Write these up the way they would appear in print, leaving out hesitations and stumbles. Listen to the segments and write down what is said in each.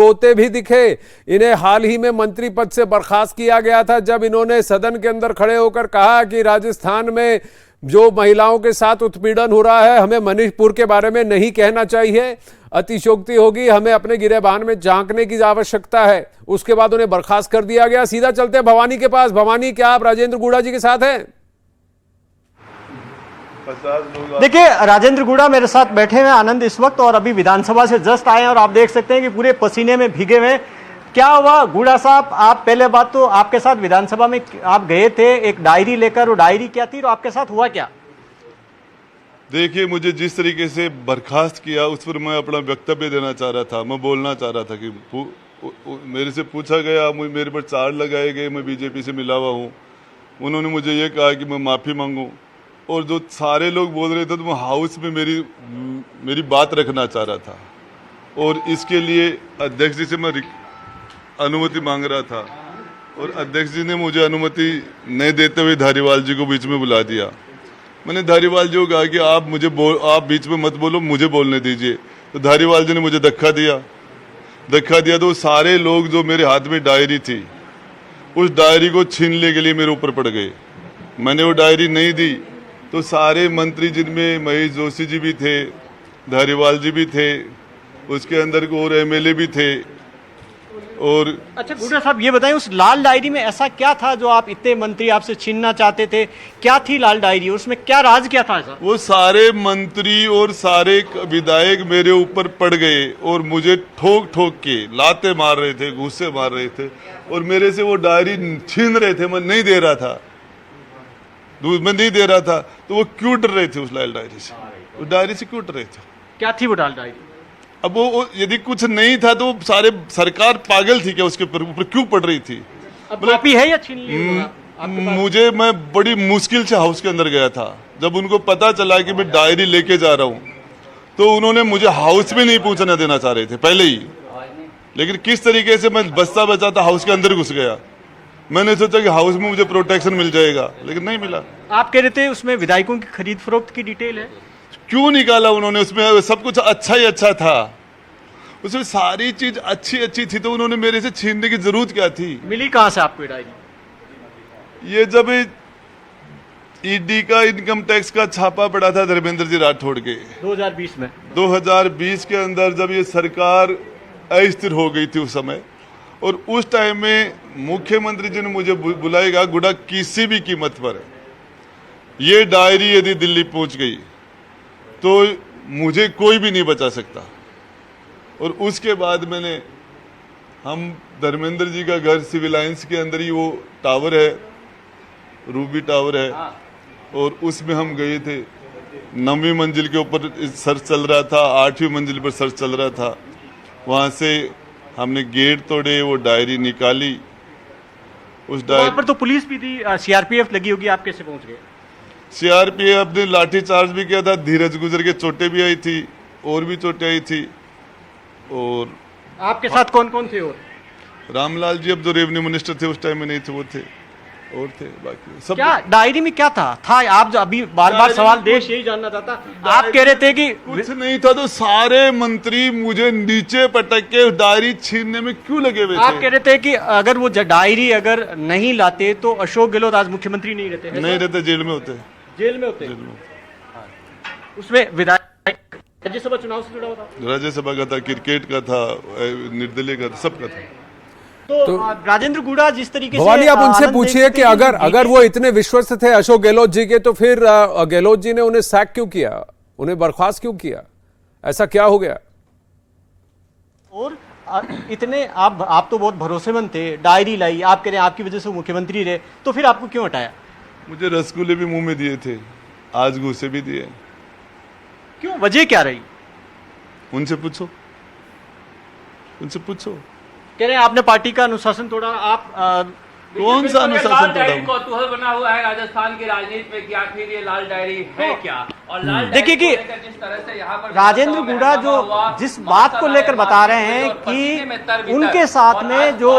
रोते भी दिखे। इन्हें हाल ही में मंत्री पद से बर्खास्त किया गया था जब इन्होंने सदन के अंदर खड़े होकर कहा कि राजस्थान में जो महिलाओं के साथ उत्पीड़न हो रहा है हमें मणिपुर के बारे में नहीं कहना चाहिए, अतिशयोक्ति होगी, हमें अपने गिरेबान में झांकने की आवश्यकता है। उसके बाद उन्हें बर्खास्त कर दिया गया। सीधा चलते हैं भवानी के पास। भवानी, क्या आप राजेंद्र गुड़ा जी के साथ हैं? देखिए, राजेंद्र गुड़ा मेरे साथ बैठे हुए आनंद इस वक्त, और अभी विधानसभा से जस्ट आए हैं और आप देख सकते हैं कि पूरे पसीने में भीगे हुए। क्या हुआ गुड़ा साहब? आप पहले बात तो आपके साथ विधानसभा में आप गए थे एक डायरी लेकर, वो डायरी क्या थी और आपके साथ हुआ क्या? देखिए, मुझे जिस तरीके से बर्खास्त किया उस पर मैं अपना वक्तव्य देना चाह रहा था। मैं बोलना चाह रहा था कि मेरे से पूछा गया, मेरे पर चार्ज लगाए गए, मैं बीजेपी से मिला हुआ हूँ। उन्होंने मुझे ये कहा कि मैं माफ़ी मांगूं, और जो सारे लोग बोल रहे थे तो मैं हाउस में मेरी बात रखना चाह रहा था, और इसके लिए अध्यक्ष जी से मैं अनुमति मांग रहा था, और अध्यक्ष जी ने मुझे अनुमति नहीं देते हुए धारीवाल जी को बीच में बुला दिया। मैंने धारीवाल जी को कहा कि आप बीच में मत बोलो, मुझे बोलने दीजिए। तो धारीवाल जी ने मुझे धक्का दिया तो सारे लोग जो मेरे हाथ में डायरी थी उस डायरी को छीनने के लिए मेरे ऊपर पड़ गए। मैंने वो डायरी नहीं दी तो सारे मंत्री, जिनमें महेश जोशी जी भी थे, धारीवाल जी भी थे, उसके अंदर और एमएलए भी थे। और अच्छा गुड़ा साहब, ये बताएं, उस लाल डायरी में ऐसा क्या था जो आप इतने मंत्री आपसे छीनना चाहते थे? क्या थी लाल डायरी, उसमें क्या राज क्या था ऐसा? वो सारे मंत्री और सारे विधायक मेरे ऊपर पड़ गए और मुझे ठोक के लाते मार रहे थे, घूंसे मार रहे थे, और मेरे से वो डायरी छीन रहे थे। मैं नहीं दे रहा था तो वो क्यों डर रहे थे उस लाल डायरी से? उस डायरी से क्यों डर रहे थे? क्या थी वो लाल डायरी? अब वो यदि कुछ नहीं था तो सारे सरकार पागल थी क्या? उसके ऊपर क्यों पड़ रही थी? कॉपी है या छीन ली? मुझे, मैं बड़ी मुश्किल से हाउस के अंदर गया था। जब उनको पता चला कि मैं डायरी लेके जा रहा हूँ तो उन्होंने मुझे हाउस में नहीं पहुंचना देना चाह रहे थे पहले ही, लेकिन किस तरीके से मैं बचता बचाता हाउस के अंदर घुस गया। मैंने सोचा कि हाउस में मुझे प्रोटेक्शन मिल जाएगा, लेकिन नहीं मिला। आप कह रहे थे उसमें विधायकों की खरीद फरोख्त की डिटेल है, क्यों निकाला उन्होंने? उसमें सब कुछ अच्छा ही अच्छा था, उसमें सारी चीज अच्छी थी, तो उन्होंने मेरे से छीनने की जरूरत क्या थी? मिली कहां से आपको डायरी? ये जब ईडी का इनकम टैक्स का छापा पड़ा था धर्मेंद्र जी राठौड़ के 2020 में, 2020 के अंदर, जब ये सरकार अस्थिर हो गई थी उस समय, और उस टाइम में मुख्यमंत्री जी ने मुझे बुलाएगा, गुड़ा किसी भी कीमत पर ये डायरी यदि दिल्ली पहुंच गई तो मुझे कोई भी नहीं बचा सकता। और उसके बाद हम धर्मेंद्र जी का घर सिविल लाइंस के अंदर ही वो टावर है, रूबी टावर है, और उसमें हम गए थे। 9वीं मंजिल के ऊपर सर्च चल रहा था, 8वीं मंजिल पर सर्च चल रहा था। वहां से हमने गेट तोड़े, वो डायरी निकाली। उस डायरी पर तो पुलिस भी थी, सीआरपीएफ लगी होगी, आप कैसे पहुंच गए? सीआरपीएफ ने लाठी चार्ज भी किया था, धीरज गुजर के चोटें भी आई थी, और भी चोटें आई थी। और आपके साथ कौन कौन थे? और रामलाल जी, अब जो रेवेन्यू मिनिस्टर थे उस टाइम में नहीं थे, वो थे, और थे बाकी सब। क्या डायरी में क्या था? आप जो अभी बार सवाल देश यही जानना चाहता, आप कह रहे थे कि कुछ नहीं था, तो सारे मंत्री मुझे नीचे पटक के डायरी छीनने में क्यों लगे हुए थे? आप कह रहे थे कि अगर वो डायरी अगर नहीं लाते तो अशोक गहलोत आज मुख्यमंत्री नहीं रहते? नहीं रहते, जेल में होते। जेल में होते? उसमें विधायक राज्यसभा चुनाव से जुड़ा हुआ था, राज्यसभा का था, क्रिकेट का था, निर्दलीय का था, सबका था। तो राजेंद्र गुड़ा जिस तरीके से, भवानी, आप उनसे पूछिए कि अगर वो इतने विश्वस्त थे अशोक गहलोत जी के, तो फिर गहलोत जी ने उन्हें सैक क्यों किया, उन्हें बर्खास्त क्यों किया? ऐसा क्या हो गया? और इतने आप तो बहुत भरोसेमंद थे, डायरी लाई, आप कह रहे हैं आपकी वजह से मुख्यमंत्री रहे, तो फिर आपको क्यों हटाया? मुझे रसगुल्ले भी मुंह में दिए थे, आज घूसे भी दिए। क्यों, वजह क्या रही? उनसे पूछो। कह रहे हैं आपने पार्टी का अनुशासन तोड़ा। आप कौन सा अनुशासन तोड़ा? कौतूहल बना हुआ है राजस्थान की राजनीति में कि आखिर ये लाल डायरी है क्या, देखिए कि राजेंद्र गुड़ा जो जिस बात को लेकर बता रहे हैं कि उनके साथ में जो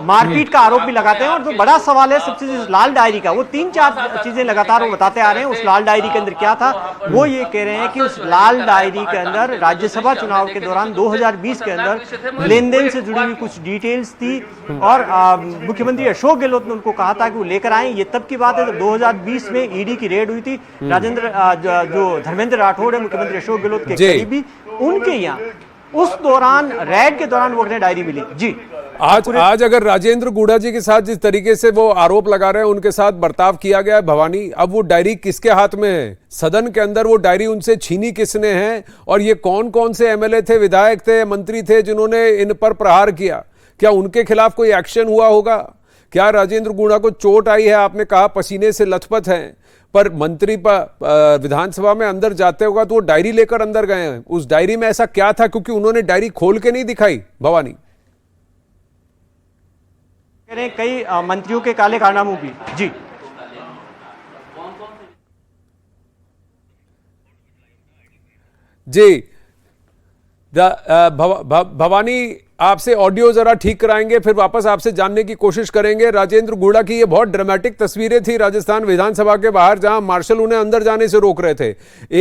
मारपीट का आरोप भी लगाते हैं, और जो बड़ा सवाल है सबसे लाल डायरी का, वो 3-4 चीजें लगातार वो बताते आ रहे हैं। उस लाल डायरी के अंदर क्या था, वो ये कह रहे हैं कि उस लाल डायरी के अंदर राज्यसभा चुनाव के दौरान 2020 के अंदर लेन देन से जुड़ी हुई कुछ डिटेल्स थी, और मुख्यमंत्री अशोक गहलोत ने उनको कहा था कि वो लेकर आए। ये तब की बात है जब 2020 में ईडी की रेड हुई थी। जो धर्मेंद्र राठौड़ है मुख्यमंत्री अशोक गहलोत के करीबी, उनके यहाँ उस दौरान रेड के दौरान वो डायरी मिली। जी आज अगर राजेंद्र गुड़ा जी के साथ जिस तरीके से वो आरोप लगा रहे हैं उनके साथ बर्ताव किया गया है भवानी, अब वो डायरी किसके हाथ में है? सदन के अंदर वो डायरी उनसे छीनी किसने है? और ये कौन कौन से एमएलए थे, विधायक थे, मंत्री थे जिन्होंने इन पर प्रहार किया? क्या उनके खिलाफ कोई एक्शन हुआ होगा? क्या राजेंद्र गुड़ा को चोट आई है? आपने कहा पसीने से लथपथ हैं, पर मंत्री विधानसभा में अंदर जाते होगा तो वो डायरी लेकर अंदर गए हैं। उस डायरी में ऐसा क्या था, क्योंकि उन्होंने डायरी खोल के नहीं दिखाई भवानी? कई मंत्रियों के काले कारनामों की। जी जी भवानी, आपसे ऑडियो जरा ठीक कराएंगे, फिर वापस आपसे जानने की कोशिश करेंगे। राजेंद्र गुड़ा की ये बहुत ड्रामेटिक तस्वीरें थी राजस्थान विधानसभा के बाहर, जहां मार्शल उन्हें अंदर जाने से रोक रहे थे।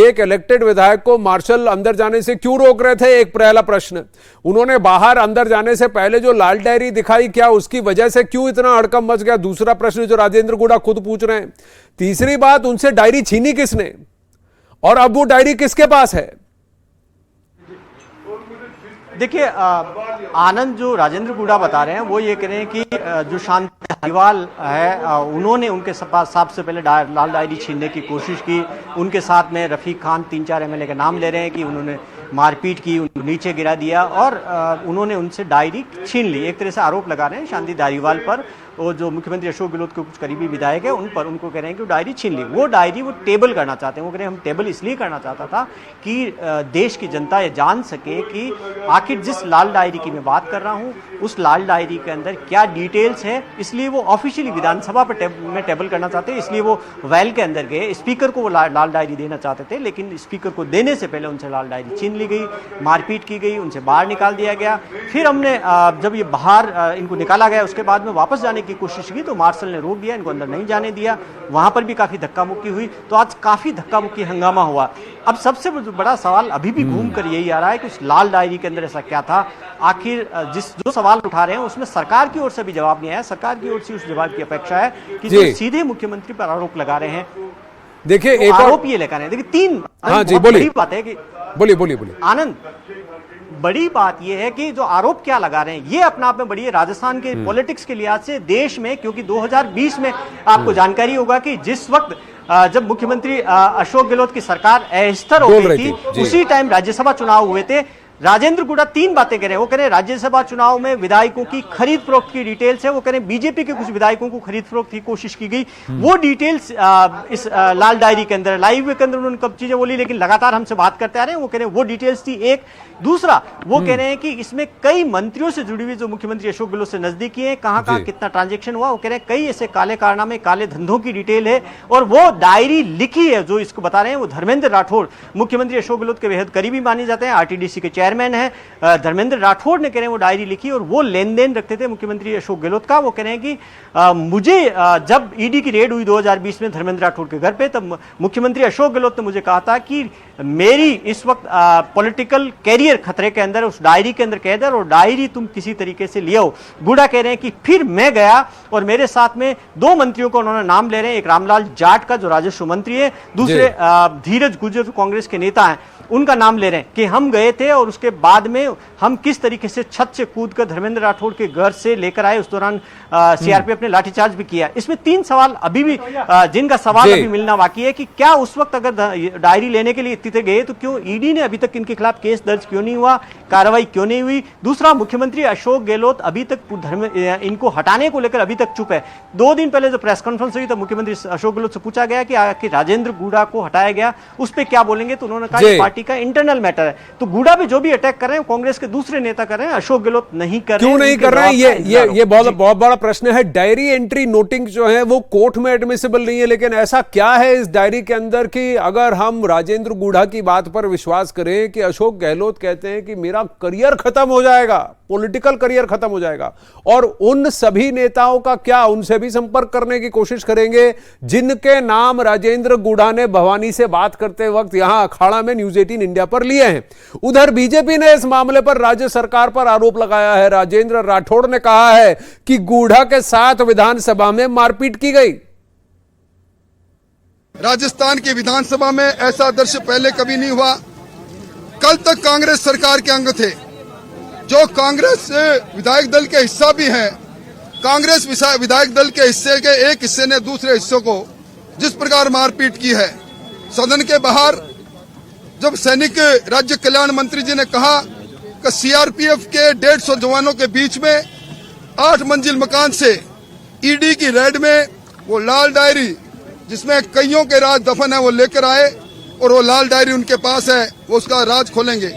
एक इलेक्टेड विधायक को मार्शल अंदर जाने से क्यों रोक रहे थे? एक पहला प्रश्न। उन्होंने बाहर अंदर जाने से पहले जो लाल डायरी दिखाई, क्या उसकी वजह से क्यों इतना हड़कंप मच गया? दूसरा प्रश्न जो राजेंद्र गुड़ा खुद पूछ रहे हैं। तीसरी बात, उनसे डायरी छीनी किसने, और अब वो डायरी किसके पास है? देखिए आनंद, जो राजेंद्र गुड़ा बता रहे हैं वो ये कह रहे हैं कि जो शांति धारीवाल है उन्होंने उनके साथ से पहले लाल डायरी छीनने की कोशिश की। उनके साथ में रफीक खान 3-4 एमएलए के नाम ले रहे हैं कि उन्होंने मारपीट की, उनको नीचे गिरा दिया और उन्होंने उनसे डायरी छीन ली। एक तरह से आरोप लगा रहे हैं शांति धारीवाल पर, और जो मुख्यमंत्री अशोक गहलोत के कुछ करीबी विधायक है उन पर, उनको कह रहे हैं कि वो डायरी छीन ली। वो डायरी वो टेबल करना चाहते हैं। वो कह रहे हैं हम टेबल इसलिए करना चाहता था कि देश की जनता ये जान सके कि आखिर जिस लाल डायरी की मैं बात कर रहा हूँ उस लाल डायरी के अंदर क्या डिटेल्स है, इसलिए वो ऑफिशियली विधानसभा पर में टेबल करना चाहते हैं। इसलिए वो वेल के अंदर गए, स्पीकर को वो लाल डायरी देना चाहते थे, लेकिन स्पीकर को देने से पहले उनसे लाल डायरी छीन ली गई, मारपीट की गई, उनसे बाहर निकाल दिया गया। फिर हमने जब ये बाहर इनको निकाला गया उसके बाद में वापस जाने की कोशिश की तो मार्शल ने रोक दिया, इनको अंदर नहीं जाने दिया। वहां पर भी काफी धक्का मुक्की हुई, तो आज काफी धक्का मुक्की हंगामा हुआ। अब सबसे बड़ा सवाल अभी भी घूम कर यही आ रहा है कि उस लाल डायरी के अंदर ऐसा क्या था। आखिर जो सवाल उठा रहे हैं उसमें सरकार की ओर से भी जवाब नहीं आया। सरकार की ओर से उस जवाब की अपेक्षा है कि जो सीधे मुख्यमंत्री पर आरोप लगा रहे हैं। देखिए एक आरोप ये लगा रहे हैं, देखिए 3 बड़ी बात है कि बोलिए आनंद, बड़ी बात यह है कि जो आरोप क्या लगा रहे हैं ये अपने आप में बड़ी है राजस्थान के पॉलिटिक्स के लिहाज से देश में, क्योंकि 2020 में आपको जानकारी होगा कि जिस वक्त जब मुख्यमंत्री अशोक गहलोत की सरकार अस्थिर हो गई थी, उसी टाइम राज्यसभा चुनाव हुए थे। राजेंद्र गुड़ा 3 बातें कह रहे हैं। वो कह रहे हैं राज्यसभा चुनाव में विधायकों की खरीद फरोख्त की डिटेल्स है। वो कह रहे हैं बीजेपी के कुछ विधायकों को खरीद फरोख्त की कोशिश की गई, वो डिटेल्स इस लाल डायरी के अंदर, लाइव के अंदर उन्होंने कब चीजें बोली, लेकिन लगातार हमसे बात करते आ रहे हैं। वो कह रहे हैं वो डिटेल्स थी। एक दूसरा, वो कह रहे हैं कि इसमें कई मंत्रियों से जुड़ी हुई जो मुख्यमंत्री अशोक गहलोत से नजदीकी है, कहां कितना ट्रांजेक्शन हुआ। वो कह रहे हैं कई ऐसे काले कारनामे, काले धंधों की डिटेल है, और वो डायरी लिखी है जो इसको बता रहे हैं वो धर्मेंद्र राठौड़, मुख्यमंत्री अशोक गहलोत के बेहद करीबी माने जाते हैं, आरटीडीसी के चेयरमैन है। धर्मेंद्र राठौड़ ने कह रहे हैं वो डायरी लिखी और वो लेन देन रखते थे मुख्यमंत्री अशोक गहलोत का। वो कह रहे हैं कि मुझे जब ईडी की रेड हुई 2020 में धर्मेंद्र राठौड़ के घर पे, तब मुख्यमंत्री अशोक गहलोत ने मुझे कहा था कि मेरी इस वक्त पॉलिटिकल कैरियर खतरे के अंदर, उस डायरी के अंदर कैद है और डायरी तुम किसी तरीके से लियो। गुड़ा कह रहे हैं कि फिर मैं गया और मेरे साथ में 2 मंत्रियों को उन्होंने नाम ले रहे हैं, एक रामलाल जाट का जो राजस्व मंत्री है, दूसरे धीरज गुर्जर कांग्रेस के नेता हैं, उनका नाम ले रहे हैं कि हम गए थे और उसके बाद में हम किस तरीके से छत से कूदकर धर्मेंद्र राठौड़ के घर से लेकर आए। उस दौरान सीआरपीएफ ने लाठीचार्ज भी किया। इसमें 3 सवाल अभी भी जिनका सवाल अभी मिलना बाकी है कि क्या उस वक्त अगर डायरी लेने के लिए इतने गए तो क्यों ईडी ने अभी तक इनके खिलाफ केस दर्ज क्यों नहीं हुआ, कार्रवाई क्यों नहीं हुई। दूसरा, मुख्यमंत्री अशोक गहलोत अभी तक इनको हटाने को लेकर अभी तक चुप है। 2 दिन पहले जो प्रेस कॉन्फ्रेंस हुई तो मुख्यमंत्री अशोक गहलोत से पूछा गया कि राजेंद्र गुड़ा को हटाया गया, उस पर क्या बोलेंगे, तो उन्होंने कहा पार्टी का इंटरनल मैटर है। तो गूढ़ा पे जो भी अटैक कर रहे हैं कांग्रेस के दूसरे नेता कर रहे हैं, अशोक गहलोत नहीं कर रहे हैं। क्यों नहीं कर रहे हैं? ये बहुत बड़ा प्रश्न है। डायरी एंट्री नोटिंग जो है वो कोर्ट में एडमिसिबल नहीं है, लेकिन ऐसा क्या है इस डायरी के अंदर कि अगर हम राजेंद्र गूढ़ा की बात पर विश्वास करें कि अशोक गहलोत कहते हैं कि मेरा करियर खत्म हो जाएगा, पॉलिटिकल करियर खत्म हो जाएगा, और उन सभी नेताओं का क्या, उनसे भी संपर्क करने की कोशिश करेंगे जिनके नाम राजेंद्र गूढ़ा ने भवानी से बात करते वक्त यहां अखाड़ा में न्यूज 18 इंडिया पर लिए हैं। उधर बीजेपी ने इस मामले पर राज्य सरकार पर आरोप लगाया है। राजेंद्र राठौड़ ने कहा है कि गूढ़ा के साथ विधानसभा में मारपीट की गई। राजस्थान की विधानसभा में ऐसा दृश्य पहले कभी नहीं हुआ। कल तक कांग्रेस सरकार के अंग थे, जो कांग्रेस विधायक दल के हिस्सा भी हैं। कांग्रेस विधायक दल के हिस्से के एक हिस्से ने दूसरे हिस्सों को जिस प्रकार मारपीट की है, सदन के बाहर जब सैनिक राज्य कल्याण मंत्री जी ने कहा कि सीआरपीएफ के 150 जवानों के बीच में 8 मंजिल मकान से ईडी की रेड में वो लाल डायरी जिसमें कईयों के राज दफन है वो लेकर आए, और वो लाल डायरी उनके पास है, वो उसका राज खोलेंगे।